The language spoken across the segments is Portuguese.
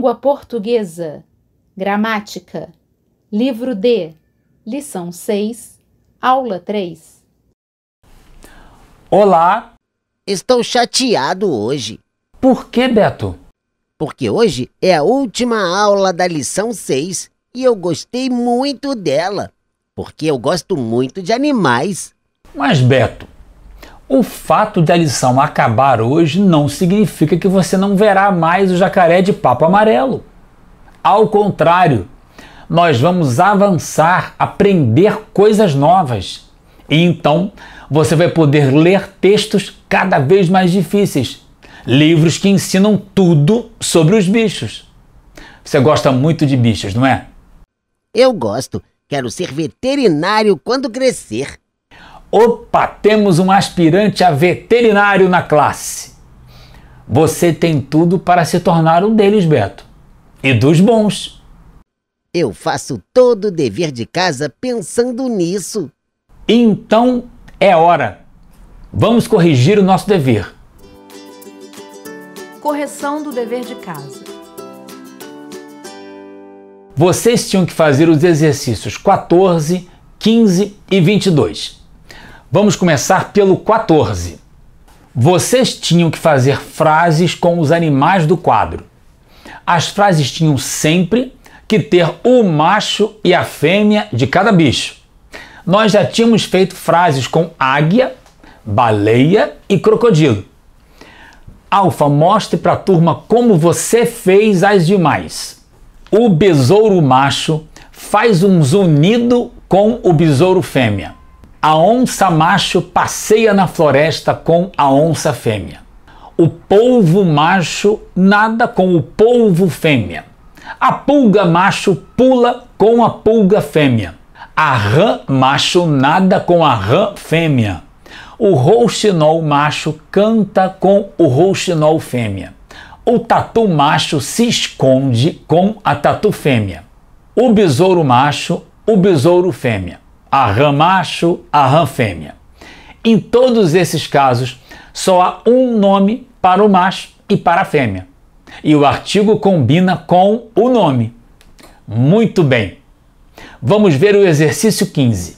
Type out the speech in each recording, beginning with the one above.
Língua Portuguesa. Gramática. Livro D. Lição 6. Aula 3. Olá! Estou chateado hoje. Por que, Beto? Porque hoje é a última aula da lição 6 e eu gostei muito dela. Porque eu gosto muito de animais. Mas, Beto, o fato de a lição acabar hoje não significa que você não verá mais o jacaré de papo amarelo. Ao contrário, nós vamos avançar, aprender coisas novas. E então você vai poder ler textos cada vez mais difíceis. Livros que ensinam tudo sobre os bichos. Você gosta muito de bichos, não é? Eu gosto. Quero ser veterinário quando crescer. Opa, temos um aspirante a veterinário na classe. Você tem tudo para se tornar um deles, Beto. E dos bons. Eu faço todo o dever de casa pensando nisso. Então é hora. Vamos corrigir o nosso dever. Correção do dever de casa. Vocês tinham que fazer os exercícios 14, 15 e 22. Vamos começar pelo 14. Vocês tinham que fazer frases com os animais do quadro. As frases tinham sempre que ter o macho e a fêmea de cada bicho. Nós já tínhamos feito frases com águia, baleia e crocodilo. Alfa, mostre para a turma como você fez as demais. O besouro macho faz um zunido com o besouro fêmea. A onça macho passeia na floresta com a onça fêmea. O polvo macho nada com o polvo fêmea. A pulga macho pula com a pulga fêmea. A rã macho nada com a rã fêmea. O rouxinol macho canta com o rouxinol fêmea. O tatu macho se esconde com a tatu fêmea. O besouro macho, o besouro fêmea. A rã macho, a rã fêmea. Em todos esses casos, só há um nome para o macho e para a fêmea. E o artigo combina com o nome. Muito bem. Vamos ver o exercício 15.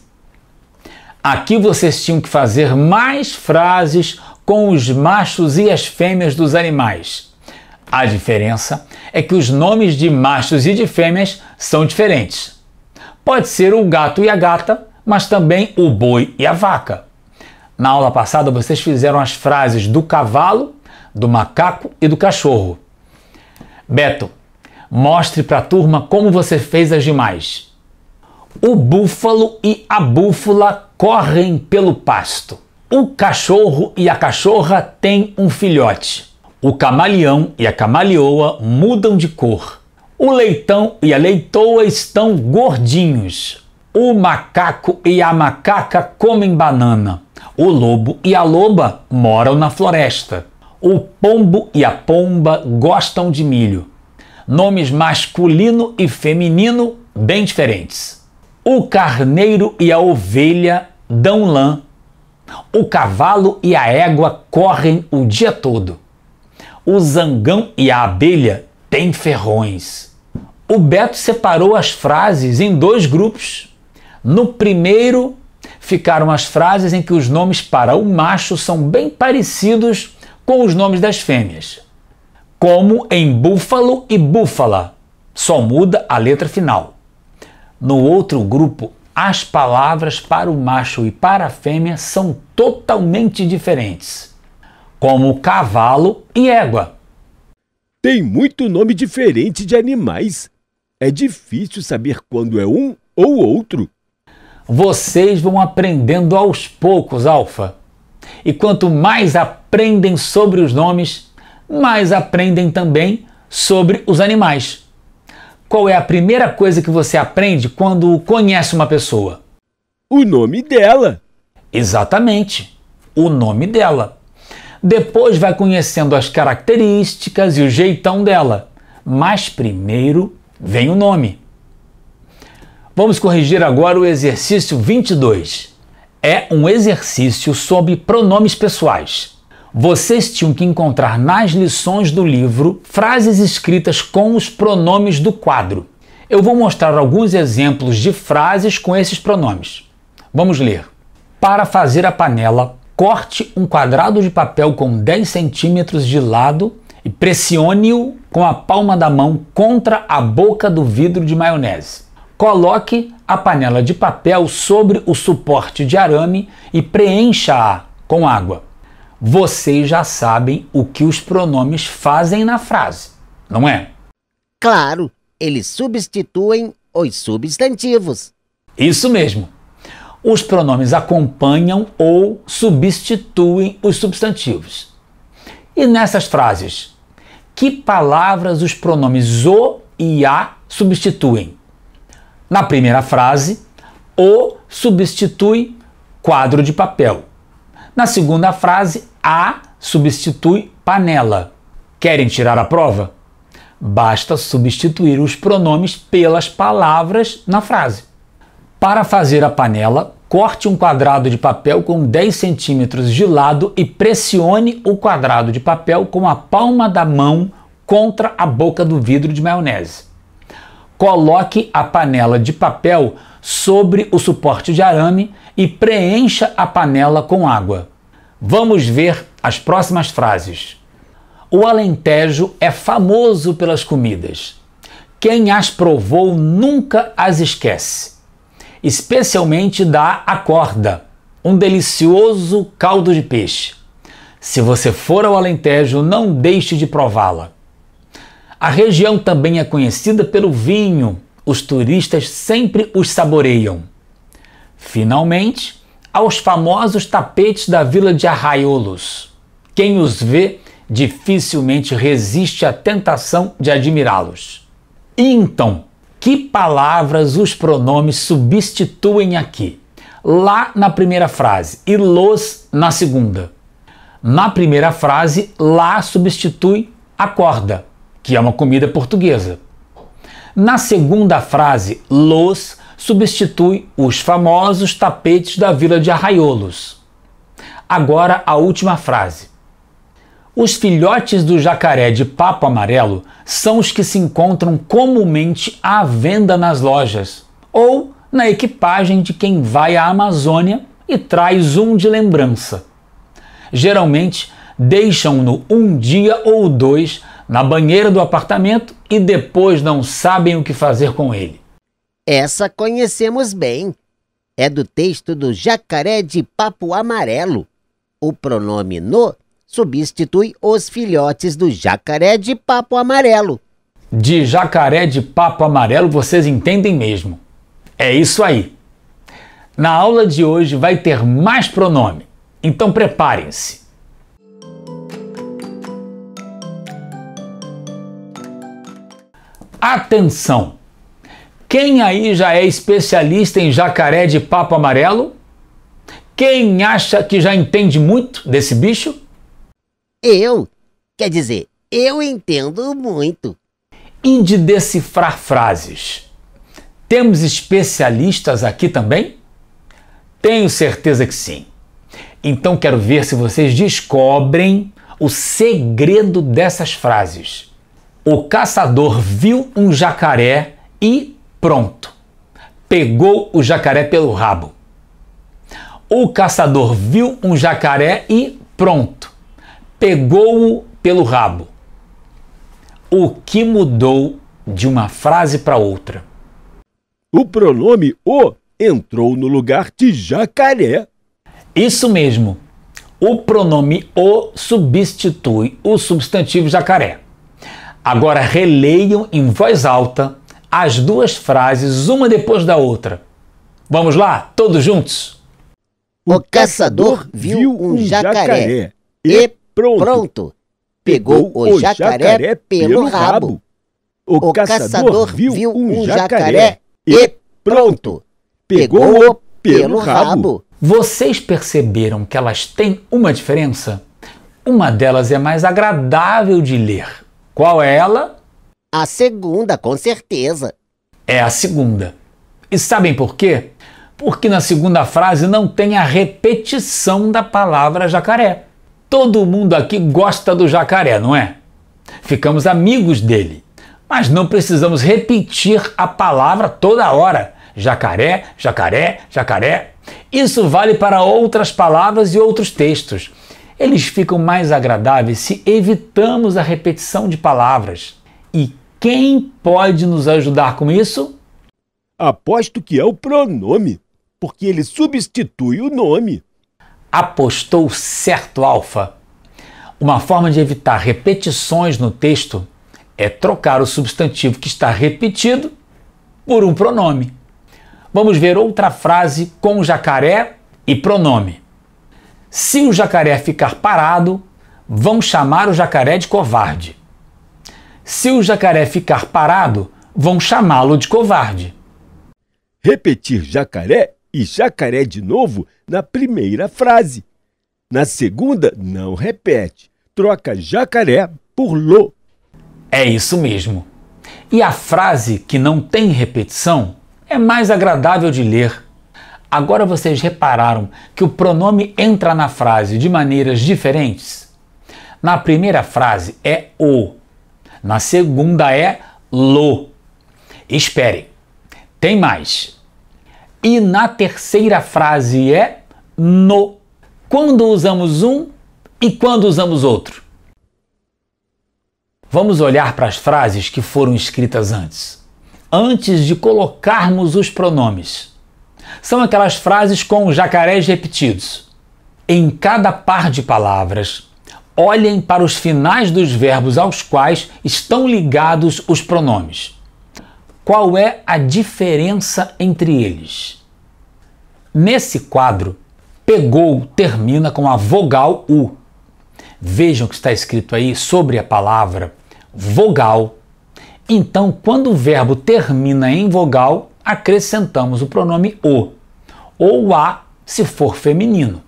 Aqui vocês tinham que fazer mais frases com os machos e as fêmeas dos animais. A diferença é que os nomes de machos e de fêmeas são diferentes. Pode ser o gato e a gata, mas também o boi e a vaca. Na aula passada vocês fizeram as frases do cavalo, do macaco e do cachorro. Beto, mostre para a turma como você fez as demais. O búfalo e a búfala correm pelo pasto. O cachorro e a cachorra têm um filhote. O camaleão e a camaleoa mudam de cor. O leitão e a leitoa estão gordinhos. O macaco e a macaca comem banana. O lobo e a loba moram na floresta. O pombo e a pomba gostam de milho. Nomes masculino e feminino bem diferentes. O carneiro e a ovelha dão lã. O cavalo e a égua correm o dia todo. O zangão e a abelha têm ferrões. O Beto separou as frases em dois grupos. No primeiro, ficaram as frases em que os nomes para o macho são bem parecidos com os nomes das fêmeas. Como em búfalo e búfala, só muda a letra final. No outro grupo, as palavras para o macho e para a fêmea são totalmente diferentes. Como cavalo e égua. Tem muito nome diferente de animais. É difícil saber quando é um ou outro. Vocês vão aprendendo aos poucos, Alfa. E quanto mais aprendem sobre os nomes, mais aprendem também sobre os animais. Qual é a primeira coisa que você aprende quando conhece uma pessoa? O nome dela. Exatamente, o nome dela. Depois vai conhecendo as características e o jeitão dela. Mas primeiro vem o nome. Vamos corrigir agora o exercício 22. É um exercício sobre pronomes pessoais. Vocês tinham que encontrar nas lições do livro frases escritas com os pronomes do quadro. Eu vou mostrar alguns exemplos de frases com esses pronomes. Vamos ler. Para fazer a panela, corte um quadrado de papel com 10 centímetros de lado e pressione-o com a palma da mão contra a boca do vidro de maionese. Coloque a panela de papel sobre o suporte de arame e preencha-a com água. Vocês já sabem o que os pronomes fazem na frase, não é? Claro, eles substituem os substantivos. Isso mesmo. Os pronomes acompanham ou substituem os substantivos. E nessas frases, que palavras os pronomes o e a substituem? Na primeira frase, o substitui quadro de papel. Na segunda frase, a substitui panela. Querem tirar a prova? Basta substituir os pronomes pelas palavras na frase. Para fazer a panela, corte um quadrado de papel com 10 centímetros de lado e pressione o quadrado de papel com a palma da mão contra a boca do vidro de maionese. Coloque a panela de papel sobre o suporte de arame e preencha a panela com água. Vamos ver as próximas frases. O Alentejo é famoso pelas comidas. Quem as provou nunca as esquece. Especialmente da acorda, um delicioso caldo de peixe. Se você for ao Alentejo, não deixe de prová-la. A região também é conhecida pelo vinho. Os turistas sempre os saboreiam. Finalmente, aos famosos tapetes da vila de Arraiolos. Quem os vê dificilmente resiste à tentação de admirá-los. E então, que palavras os pronomes substituem aqui? Lá na primeira frase e los na segunda. Na primeira frase, lá substitui acorda, que é uma comida portuguesa. Na segunda frase, los substitui os famosos tapetes da vila de Arraiolos. Agora a última frase. Os filhotes do jacaré de papo amarelo são os que se encontram comumente à venda nas lojas ou na equipagem de quem vai à Amazônia e traz um de lembrança. Geralmente deixam-no um dia ou dois na banheira do apartamento e depois não sabem o que fazer com ele. Essa conhecemos bem. É do texto do Jacaré de Papo Amarelo. O pronome no substitui os filhotes do jacaré de papo amarelo. De jacaré de papo amarelo vocês entendem mesmo. É isso aí. Na aula de hoje vai ter mais pronome, então preparem-se. Atenção! Quem aí já é especialista em jacaré de papo amarelo? Quem acha que já entende muito desse bicho? Quer dizer, eu entendo muito. E de decifrar frases? Temos especialistas aqui também? Tenho certeza que sim. Então quero ver se vocês descobrem o segredo dessas frases. O caçador viu um jacaré e pronto. Pegou o jacaré pelo rabo. O caçador viu um jacaré e pronto. Pegou-o pelo rabo. O que mudou de uma frase para outra? O pronome o entrou no lugar de jacaré. Isso mesmo. O pronome o substitui o substantivo jacaré. Agora releiam em voz alta as duas frases, uma depois da outra. Vamos lá, todos juntos? O caçador viu um jacaré e pronto. Pegou o jacaré pelo rabo. O caçador viu um jacaré e pronto. Pegou-o pelo rabo. Vocês perceberam que elas têm uma diferença? Uma delas é mais agradável de ler. Qual é ela? A segunda, com certeza. É a segunda. E sabem por quê? Porque na segunda frase não tem a repetição da palavra jacaré. Todo mundo aqui gosta do jacaré, não é? Ficamos amigos dele. Mas não precisamos repetir a palavra toda hora. Jacaré, jacaré, jacaré. Isso vale para outras palavras e outros textos. Eles ficam mais agradáveis se evitamos a repetição de palavras. E quem pode nos ajudar com isso? Aposto que é o pronome, porque ele substitui o nome. Apostou certo, Alfa. Uma forma de evitar repetições no texto é trocar o substantivo que está repetido por um pronome. Vamos ver outra frase com jacaré e pronome. Se o jacaré ficar parado, vão chamar o jacaré de covarde. Se o jacaré ficar parado, vão chamá-lo de covarde. Repetir jacaré e jacaré de novo na primeira frase. Na segunda, não repete. Troca jacaré por lô. É isso mesmo. E a frase que não tem repetição é mais agradável de ler. Agora vocês repararam que o pronome entra na frase de maneiras diferentes? Na primeira frase é o. Na segunda é lo. Esperem, tem mais. E na terceira frase é no. Quando usamos um e quando usamos outro? Vamos olhar para as frases que foram escritas antes de colocarmos os pronomes. São aquelas frases com jacarés repetidos. Em cada par de palavras, olhem para os finais dos verbos aos quais estão ligados os pronomes. Qual é a diferença entre eles? Nesse quadro, pegou termina com a vogal U. Vejam que está escrito aí sobre a palavra vogal. Então, quando o verbo termina em vogal, acrescentamos o pronome o, ou a, se for feminino.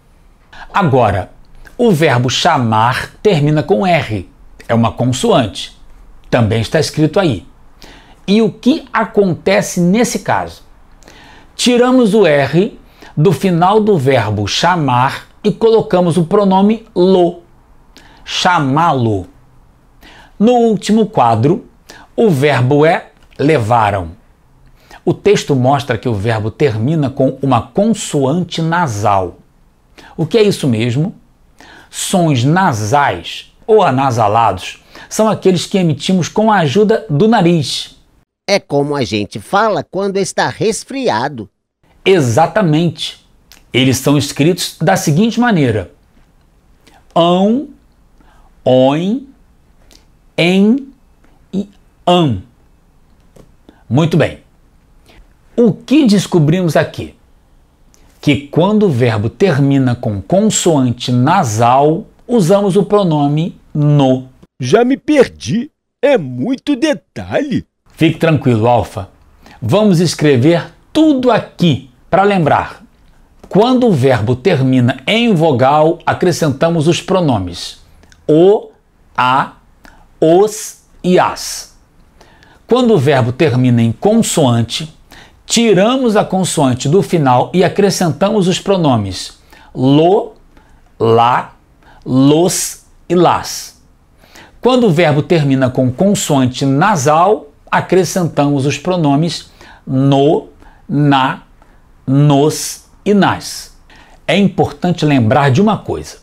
Agora, o verbo chamar termina com R, é uma consoante. Também está escrito aí. E o que acontece nesse caso? Tiramos o R do final do verbo chamar e colocamos o pronome lo, chamá-lo. No último quadro, o verbo é levaram. O texto mostra que o verbo termina com uma consoante nasal. O que é isso mesmo? Sons nasais ou anasalados são aqueles que emitimos com a ajuda do nariz. É como a gente fala quando está resfriado. Exatamente. Eles são escritos da seguinte maneira: ão, oin, em e an. Muito bem. O que descobrimos aqui? Que quando o verbo termina com consoante nasal, usamos o pronome no. Já me perdi. É muito detalhe. Fique tranquilo, Alfa. Vamos escrever tudo aqui para lembrar. Quando o verbo termina em vogal, acrescentamos os pronomes o, a, os e as. Quando o verbo termina em consoante, tiramos a consoante do final e acrescentamos os pronomes lo, lá, los e las. Quando o verbo termina com consoante nasal, acrescentamos os pronomes no, na, nos e nas. É importante lembrar de uma coisa.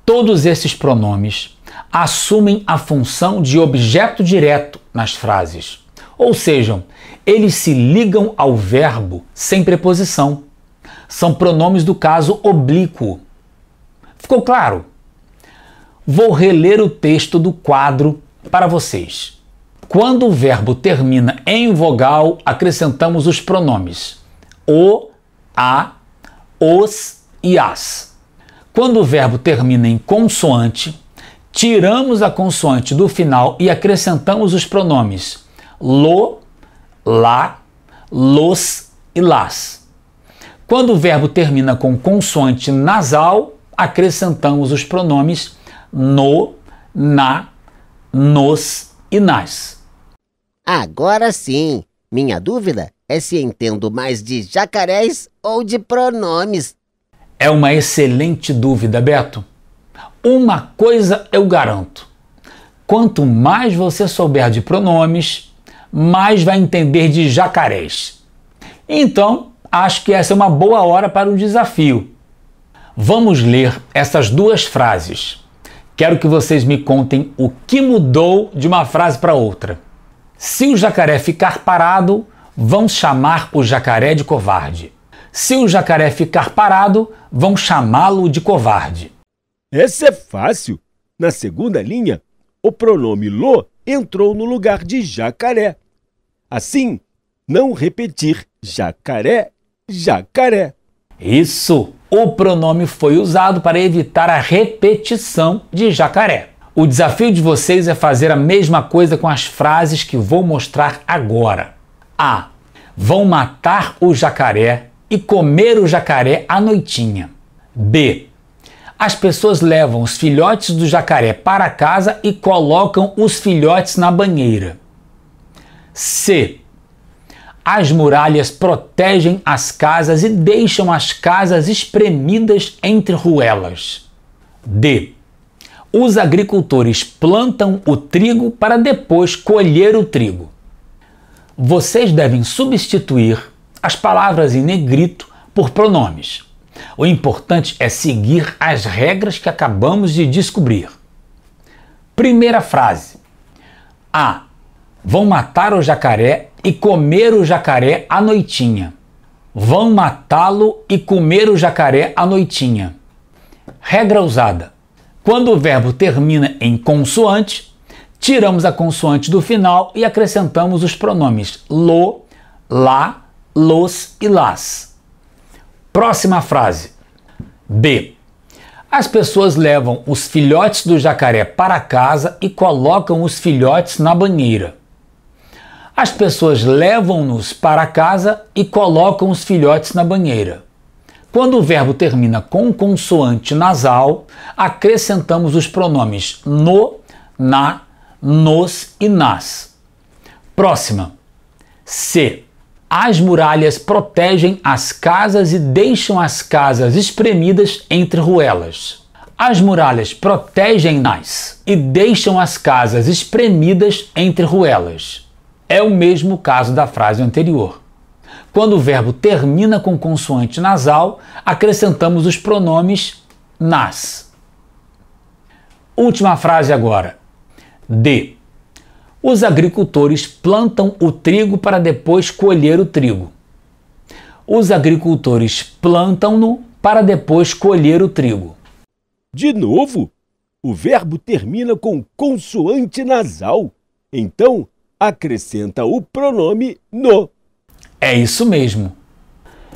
Todos esses pronomes assumem a função de objeto direto nas frases. Ou seja, eles se ligam ao verbo sem preposição. São pronomes do caso oblíquo. Ficou claro? Vou reler o texto do quadro para vocês. Quando o verbo termina em vogal, acrescentamos os pronomes o, a, os e as. Quando o verbo termina em consoante, tiramos a consoante do final e acrescentamos os pronomes lo, lá, los e las. Quando o verbo termina com consoante nasal, acrescentamos os pronomes no, na, nos e nas. Agora sim, minha dúvida é se entendo mais de jacarés ou de pronomes. É uma excelente dúvida, Beto. Uma coisa eu garanto: quanto mais você souber de pronomes, mais vai entender de jacarés. Então, acho que essa é uma boa hora para um desafio. Vamos ler essas duas frases. Quero que vocês me contem o que mudou de uma frase para outra. Se o jacaré ficar parado, vão chamar o jacaré de covarde. Se o jacaré ficar parado, vão chamá-lo de covarde. Essa é fácil. Na segunda linha, o pronome lo entrou no lugar de jacaré. Assim, não repetir jacaré, jacaré. Isso! O pronome foi usado para evitar a repetição de jacaré. O desafio de vocês é fazer a mesma coisa com as frases que vou mostrar agora. A. Vão matar o jacaré e comer o jacaré à noitinha. B. As pessoas levam os filhotes do jacaré para casa e colocam os filhotes na banheira. C. As muralhas protegem as casas e deixam as casas espremidas entre ruelas. D. Os agricultores plantam o trigo para depois colher o trigo. Vocês devem substituir as palavras em negrito por pronomes. O importante é seguir as regras que acabamos de descobrir. Primeira frase. A. Vão matar o jacaré e comer o jacaré à noitinha. Vão matá-lo e comer o jacaré à noitinha. Regra usada. Quando o verbo termina em consoante, tiramos a consoante do final e acrescentamos os pronomes lo, lá, los e las. Próxima frase. B. As pessoas levam os filhotes do jacaré para casa e colocam os filhotes na banheira. As pessoas levam-nos para casa e colocam os filhotes na banheira. Quando o verbo termina com consoante nasal, acrescentamos os pronomes no, na, nos e nas. Próxima. C. As muralhas protegem as casas e deixam as casas espremidas entre ruelas. As muralhas protegem-nas e deixam as casas espremidas entre ruelas. É o mesmo caso da frase anterior. Quando o verbo termina com consoante nasal, acrescentamos os pronomes nas. Última frase agora. D. Os agricultores plantam o trigo para depois colher o trigo. Os agricultores plantam-no para depois colher o trigo. De novo, o verbo termina com consoante nasal. Então, acrescenta o pronome no. É isso mesmo.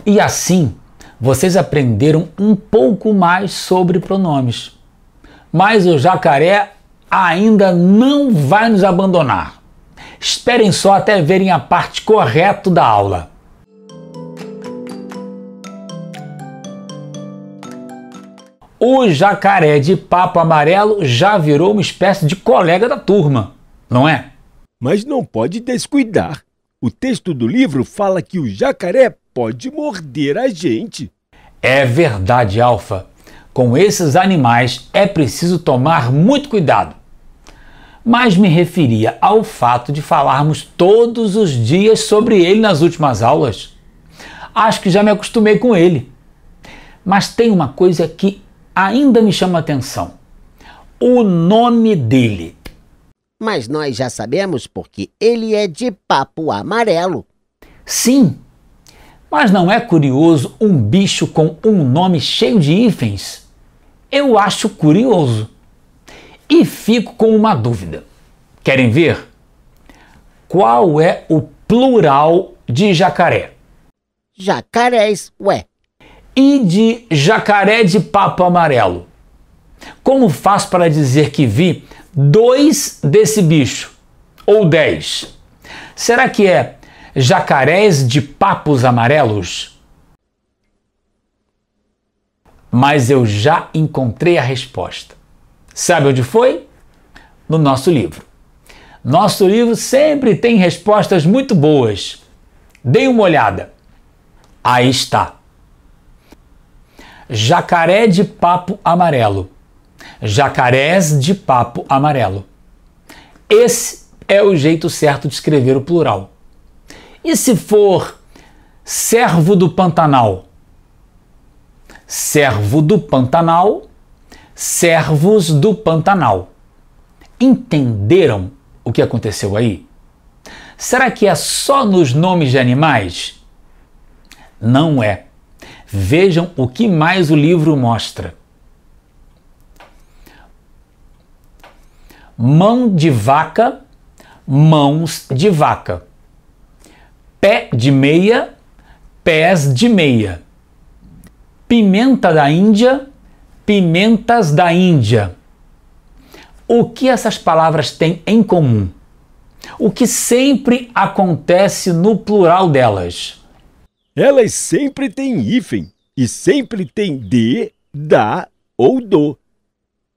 E assim, vocês aprenderam um pouco mais sobre pronomes. Mas o jacaré ainda não vai nos abandonar. Esperem só até verem a parte correta da aula. O jacaré de papo amarelo já virou uma espécie de colega da turma, não é? Mas não pode descuidar. O texto do livro fala que o jacaré pode morder a gente. É verdade, Alfa. Com esses animais é preciso tomar muito cuidado. Mas me referia ao fato de falarmos todos os dias sobre ele nas últimas aulas. Acho que já me acostumei com ele. Mas tem uma coisa que ainda me chama a atenção. O nome dele. Mas nós já sabemos porque ele é de papo amarelo. Sim, mas não é curioso um bicho com um nome cheio de hífens? Eu acho curioso. E fico com uma dúvida. Querem ver? Qual é o plural de jacaré? Jacarés, ué. E de jacaré de papo amarelo? Como faço para dizer que vi 2 desse bicho? Ou 10? Será que é jacarés de papos amarelos? Mas eu já encontrei a resposta. Sabe onde foi? No nosso livro. Nosso livro sempre tem respostas muito boas. Deem uma olhada. Aí está. Jacaré de papo amarelo. jacarés de papo amarelo. Esse é o jeito certo de escrever o plural. E se for servo do Pantanal? Servo do Pantanal, servos do Pantanal. Entenderam o que aconteceu aí? Será que é só nos nomes de animais? Não é. Vejam o que mais o livro mostra. Mão de vaca, mãos de vaca. Pé de meia, pés de meia. Pimenta da Índia, pimentas da Índia. O que essas palavras têm em comum? O que sempre acontece no plural delas? Elas sempre têm hífen e sempre têm de, da ou do.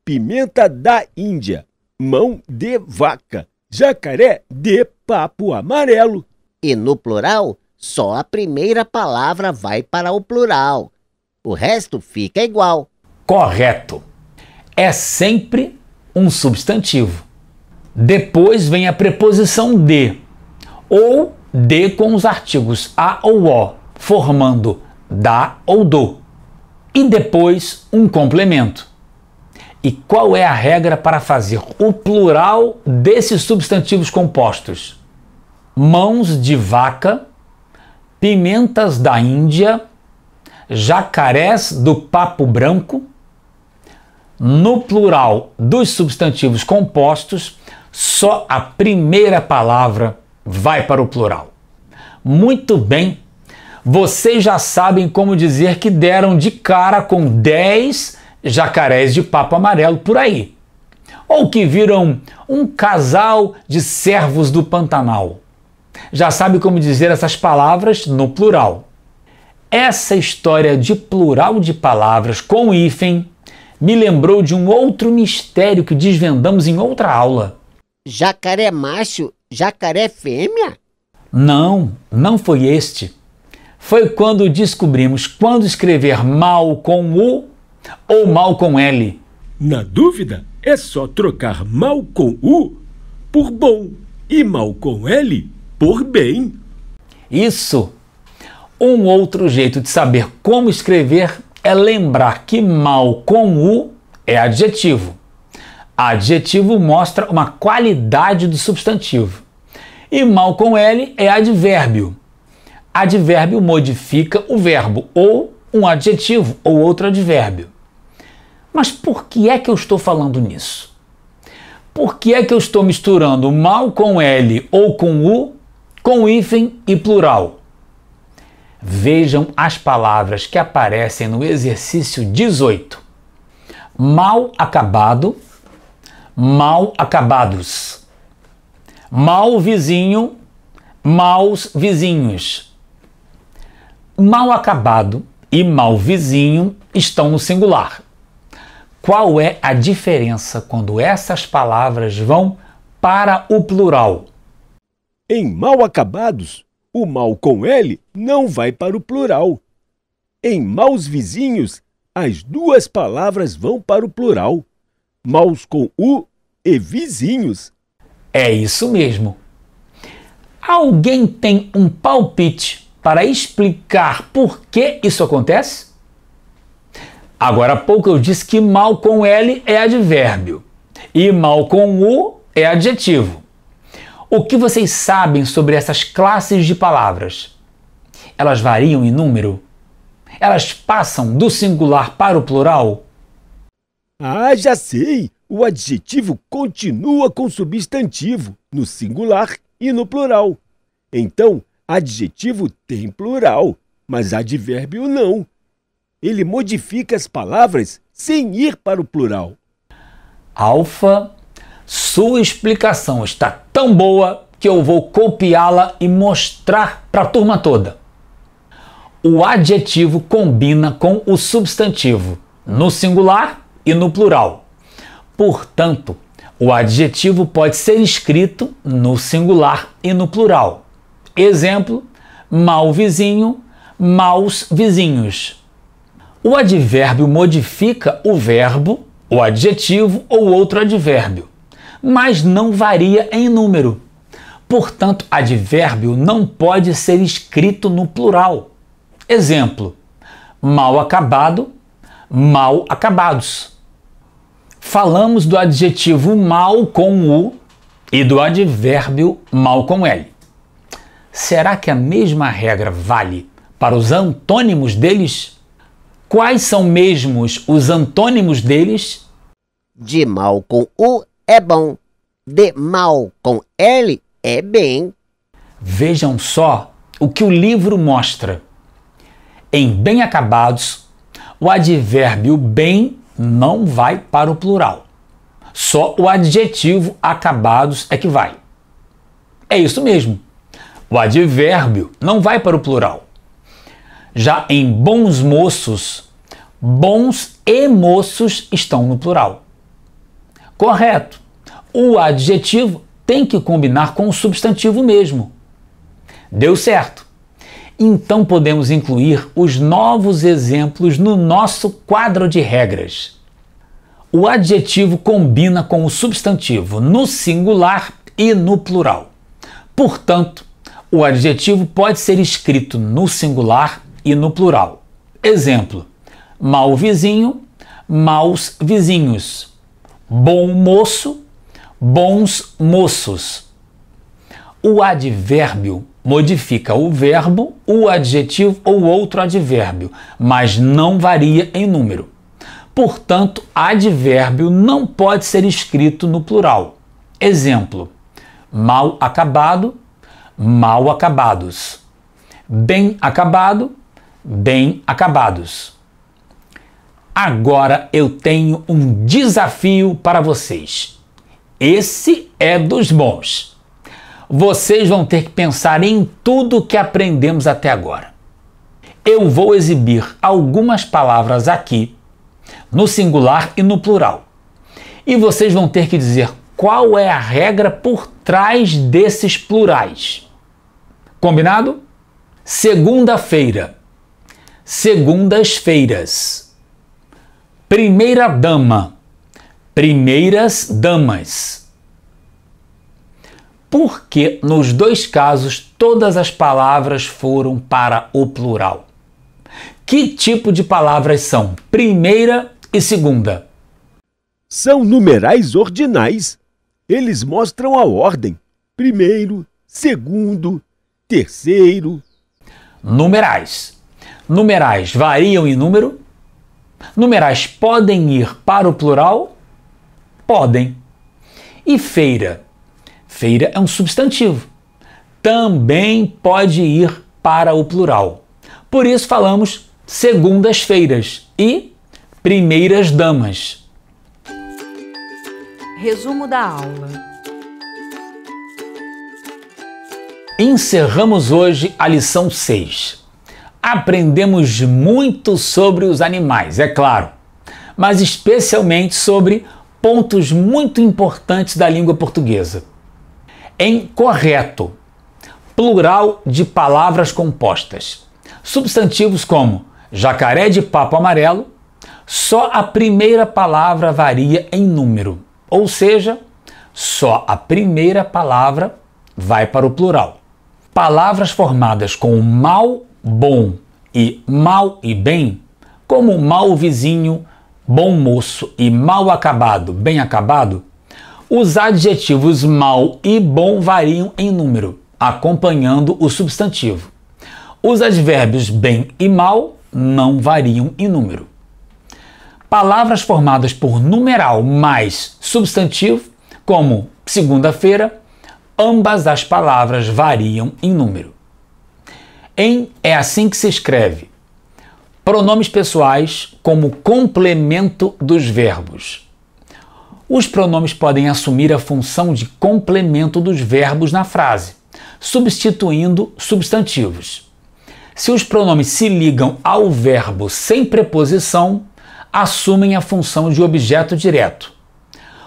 Pimenta da Índia, mão de vaca, jacaré de papo amarelo. E no plural, só a primeira palavra vai para o plural. O resto fica igual. Correto. É sempre um substantivo. Depois vem a preposição de, ou de com os artigos a ou o, formando da ou do. E depois um complemento. E qual é a regra para fazer o plural desses substantivos compostos? Mãos de vaca, pimentas da Índia, jacarés do papo branco. No plural dos substantivos compostos, só a primeira palavra vai para o plural. Muito bem, vocês já sabem como dizer que deram de cara com 10 jacarés de papo amarelo por aí. Ou que viram um casal de servos do Pantanal. Já sabe como dizer essas palavras no plural. Essa história de plural de palavras com hífen me lembrou de um outro mistério que desvendamos em outra aula. Jacaré macho, jacaré fêmea? Não, não foi este. Foi quando descobrimos quando escrever mal com U ou mal com L. Na dúvida, é só trocar mal com U por bom e mal com L por bem. Isso! Um outro jeito de saber como escrever é lembrar que mal com U é adjetivo. Adjetivo mostra uma qualidade do substantivo. E mal com L é advérbio. Advérbio modifica o verbo, ou um adjetivo, ou outro advérbio. Mas por que é que eu estou falando nisso? Por que é que eu estou misturando mal com L ou com U com hífen e plural? Vejam as palavras que aparecem no exercício 18. Mal acabado, mal acabados. Mal vizinho, maus vizinhos. Mal acabado e mal vizinho estão no singular. Qual é a diferença quando essas palavras vão para o plural? Em mal acabados, o mal com L não vai para o plural. Em maus vizinhos, as duas palavras vão para o plural. Maus com U e vizinhos. É isso mesmo. Alguém tem um palpite para explicar por que isso acontece? Agora há pouco eu disse que mal com L é advérbio e mal com U é adjetivo. O que vocês sabem sobre essas classes de palavras? Elas variam em número? Elas passam do singular para o plural? Ah, já sei! O adjetivo continua com substantivo, no singular e no plural. Então, adjetivo tem plural, mas advérbio não. Ele modifica as palavras sem ir para o plural. Alfa, sua explicação está tão boa que eu vou copiá-la e mostrar para a turma toda. O adjetivo combina com o substantivo, no singular e no plural. Portanto, o adjetivo pode ser escrito no singular e no plural. Exemplo, mau vizinho, maus vizinhos. O advérbio modifica o verbo o adjetivo ou outro advérbio, mas não varia em número. Portanto, advérbio não pode ser escrito no plural. Exemplo: mal acabado, mal acabados. Falamos do adjetivo mal com U e do advérbio mal com L. Será que a mesma regra vale para os antônimos deles? Quais são mesmos os antônimos deles? De mal com U é bom, de mal com L é bem. Vejam só o que o livro mostra. Em bem acabados, o advérbio bem não vai para o plural. Só o adjetivo acabados é que vai. É isso mesmo. O advérbio não vai para o plural. Já em bons moços, bons e moços estão no plural. Correto. O adjetivo tem que combinar com o substantivo mesmo. Deu certo. Então podemos incluir os novos exemplos no nosso quadro de regras. O adjetivo combina com o substantivo no singular e no plural. Portanto, o adjetivo pode ser escrito no singular e no plural. Exemplo: mau vizinho, maus vizinhos. Bom moço, bons moços. O advérbio modifica o verbo, o adjetivo ou outro advérbio, mas não varia em número. Portanto, advérbio não pode ser escrito no plural. Exemplo: mal acabado, mal acabados. Bem acabado, bem acabados. Agora eu tenho um desafio para vocês. Esse é dos bons. Vocês vão ter que pensar em tudo que aprendemos até agora. Eu vou exibir algumas palavras aqui, no singular e no plural. E vocês vão ter que dizer qual é a regra por trás desses plurais. Combinado? Segunda-feira, segundas-feiras. Primeira dama, primeiras damas. Porque nos dois casos todas as palavras foram para o plural. Que tipo de palavras são primeira e segunda? São numerais ordinais. Eles mostram a ordem: primeiro, segundo, terceiro. Numerais. Numerais variam em número? Numerais podem ir para o plural? Podem. E feira? Feira é um substantivo. Também pode ir para o plural. Por isso falamos segundas-feiras e primeiras damas. Resumo da aula. Encerramos hoje a lição 6. Aprendemos muito sobre os animais, é claro, mas especialmente sobre pontos muito importantes da língua portuguesa. Em correto, plural de palavras compostas. Substantivos como jacaré de papo amarelo, só a primeira palavra varia em número, ou seja, só a primeira palavra vai para o plural. Palavras formadas com mal, bom e mal e bem, como mau vizinho, bom moço e mal acabado, bem acabado, os adjetivos mal e bom variam em número, acompanhando o substantivo. Os advérbios bem e mal não variam em número. Palavras formadas por numeral mais substantivo, como segunda-feira, ambas as palavras variam em número. É assim que se escreve. Pronomes pessoais como complemento dos verbos. Os pronomes podem assumir a função de complemento dos verbos na frase, substituindo substantivos. Se os pronomes se ligam ao verbo sem preposição, assumem a função de objeto direto.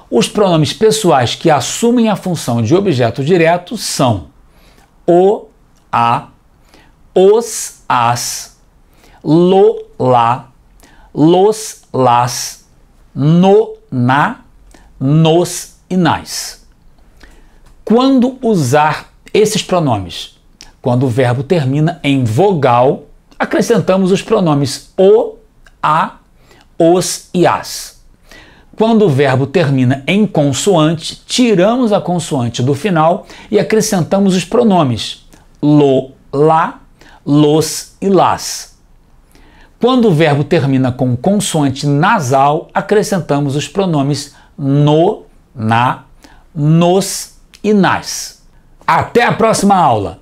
Os pronomes pessoais que assumem a função de objeto direto são o, a, os, as, lo, lá, los, las, no, na, nos e nas. Quando usar esses pronomes? Quando o verbo termina em vogal, acrescentamos os pronomes o, a, os e as. Quando o verbo termina em consoante, tiramos a consoante do final e acrescentamos os pronomes lo, lá, los e las. Quando o verbo termina com consoante nasal, acrescentamos os pronomes no, na, nos e nas. Até a próxima aula!